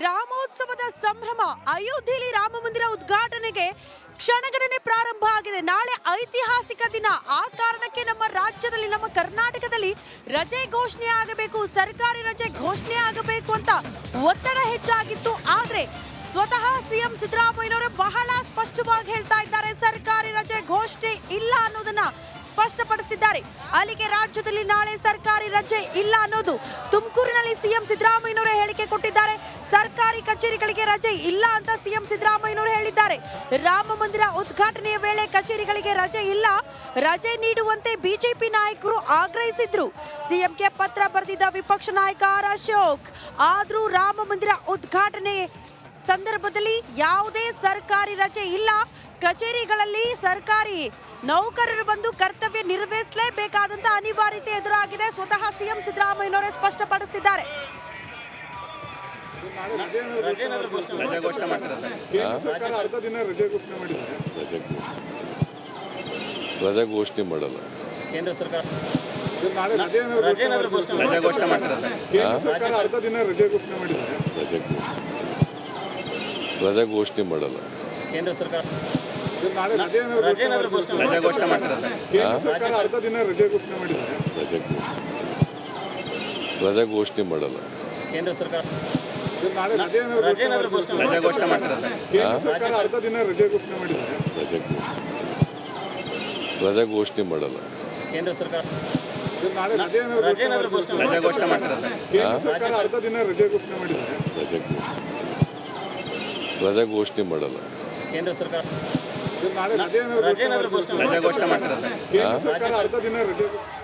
ರಾಮೋತ್ಸವದ ಸಂಭ್ರಮ. ಅಯೋಧ್ಯೆಯಲ್ಲಿ ರಾಮ ಮಂದಿರ ಉದ್ಘಾಟನೆಗೆ ಕ್ಷಣಗಣನೆ ಪ್ರಾರಂಭ ಆಗಿದೆ. ನಾಳೆ ಐತಿಹಾಸಿಕ ದಿನ. ಆ ಕಾರಣಕ್ಕೆ ನಮ್ಮ ರಾಜ್ಯದಲ್ಲಿ, ನಮ್ಮ ಕರ್ನಾಟಕದಲ್ಲಿ ರಜೆ ಘೋಷಣೆ ಆಗಬೇಕು, ಸರ್ಕಾರಿ ರಜೆ ಘೋಷಣೆ ಆಗಬೇಕು ಅಂತ ಒತ್ತಡ ಹೆಚ್ಚಾಗಿತ್ತು. ಆದ್ರೆ ಸ್ವತಃ ಸಿಎಂ ಸಿದ್ದರಾಮಯ್ಯನವರು ಬಹಳ ಸ್ಪಷ್ಟವಾಗಿ ಹೇಳ್ತಾ ಇದ್ದಾರೆ, ಸರ್ಕಾರಿ ರಜೆ ಘೋಷಣೆ ಇಲ್ಲ ಅನ್ನೋದನ್ನ ಸ್ಪಷ್ಟಪಡಿಸಿದ್ದಾರೆ. ಅಲ್ಲಿಗೆ ರಾಜ್ಯದಲ್ಲಿ ನಾಳೆ ಸರ್ಕಾರಿ ರಜೆ ಇಲ್ಲ ಅನ್ನೋದು ತುಮಕೂರಿನಲ್ಲಿ ಸಿಎಂ ಸಿದ್ದರಾಮಯ್ಯನವರೇ ಹೇಳಿಕೆ ಕೊಟ್ಟಿದ್ದಾರೆ. ಸರ್ಕಾರಿ ಕಚೇರಿಗಳಿಗೆ ರಜೆ ಇಲ್ಲ ಅಂತ ಸಿಎಂ ಸಿದ್ದರಾಮಯ್ಯನವರು ಹೇಳಿದ್ದಾರೆ. ರಾಮ ಮಂದಿರ ಉದ್ಘಾಟನೆಯ ವೇಳೆ ಕಚೇರಿಗಳಿಗೆ ರಜೆ ಇಲ್ಲ, ರಜೆ ನೀಡುವಂತೆ ಬಿಜೆಪಿ ನಾಯಕರು ಆಗ್ರಹಿಸಿದ್ರು. ಸಿಎಂಗೆ ಪತ್ರ ಬರೆದಿದ್ದ ವಿಪಕ್ಷ ನಾಯಕ ಆರ್ ಅಶೋಕ್, ಆದ್ರೂ ರಾಮ ಮಂದಿರ ಉದ್ಘಾಟನೆ ಸಂದರ್ಭದಲ್ಲಿ ಯಾವುದೇ ಸರ್ಕಾರಿ ರಜೆ ಇಲ್ಲ, ಕಚೇರಿಗಳಲ್ಲಿ ಸರ್ಕಾರಿ ನೌಕರರು ಬಂದು ಕರ್ತವ್ಯ ನಿರ್ವಹಿಸಲೇಬೇಕಾದಂತ ಅನಿವಾರ್ಯತೆ ಎದುರಾಗಿದೆ. ಸ್ವತಃ ಸಿಎಂ ಸಿದ್ದರಾಮಯ್ಯನವರೇ ಸ್ಪಷ್ಟಪಡಿಸಿದ್ದಾರೆ. ರಜೆ ಘೋಷಣೆ ಮಾಡಲ್ಲ. ಕೇಂದ್ರ ಸರ್ಕಾರ ರಜೆ ಘೋಷಣೆ ಮಾಡ್ತಾರೆ ಸರ್. ರಜೆ ಘೋಷಣೆ ಮಾಡಲ್ಲ. ಕೇಂದ್ರ ಸರ್ಕಾರ ರಜೆ ಘೋಷಣೆ ಮಾಡ್ತಾರೆ ಸರ್. ರಜೆ ಘೋಷಣೆ ಮಾಡಲ್ಲ. ಕೇಂದ್ರ ಸರ್ಕಾರ ರಜೆ ಘೋಷಣೆ ಮಾಡ್ತಾರೆ ಸರ್. ರಜೆ ಘೋಷಣೆ ಮಾಡಲ್ಲ. ಕೇಂದ್ರ ಸರ್ಕಾರ ರಜೆ ಘೋಷಣೆ ಮಾಡ್ತಾರೆ ಸರ್. ರಜೆ ಘೋಷಣೆ ಮಾಡಲ್ಲ. ಕೇಂದ್ರ ಸರ್ಕಾರ ರಜೆ ಘೋಷಣೆ ಮಾಡ್ತಾರೆ ಸರ್.